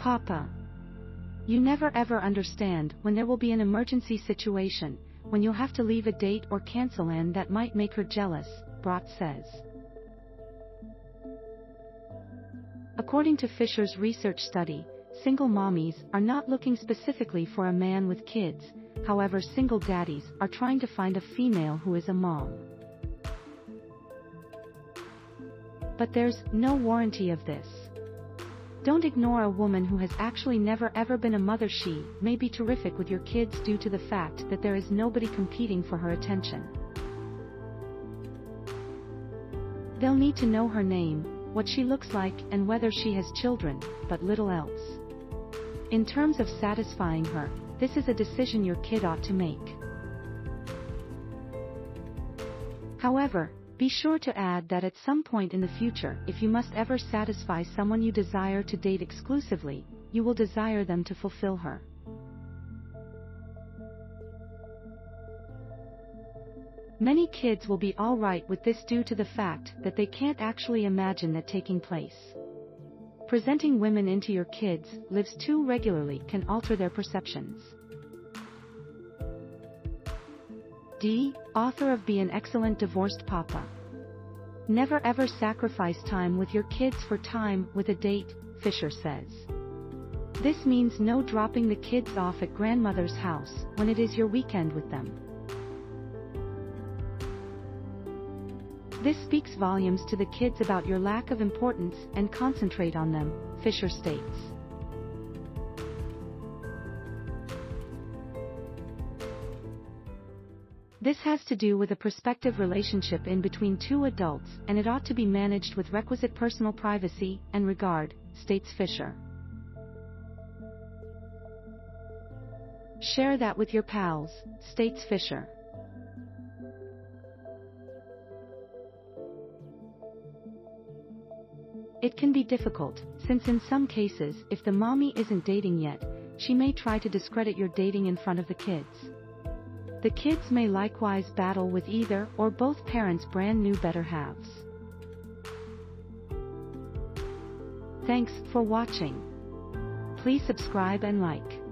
Papa. You never ever understand when there will be an emergency situation, when you'll have to leave a date or cancel, and that might make her jealous, Brott says. According to Fisher's research study, single mommies are not looking specifically for a man with kids, however single daddies are trying to find a female who is a mom. But there's no warranty of this. Don't ignore a woman who has actually never ever been a mother. She may be terrific with your kids due to the fact that there is nobody competing for her attention. They'll need to know her name, what she looks like, and whether she has children, but little else. In terms of satisfying her, this is a decision your kid ought to make. However, be sure to add that at some point in the future, if you must ever satisfy someone you desire to date exclusively, you will desire them to fulfill her. Many kids will be alright with this due to the fact that they can't actually imagine that taking place. Presenting women into your kids' lives too regularly can alter their perceptions. D. Author of Be an Excellent Divorced Papa. Never ever sacrifice time with your kids for time with a date, Fisher says. This means no dropping the kids off at grandmother's house when it is your weekend with them. This speaks volumes to the kids about your lack of importance and concentrate on them, Fisher states. This has to do with a prospective relationship in between two adults, and it ought to be managed with requisite personal privacy and regard, states Fisher. Share that with your pals, states Fisher. It can be difficult, since in some cases, if the mommy isn't dating yet, she may try to discredit your dating in front of the kids. The kids may likewise battle with either or both parents' brand new better halves. Thanks for watching. Please subscribe and like.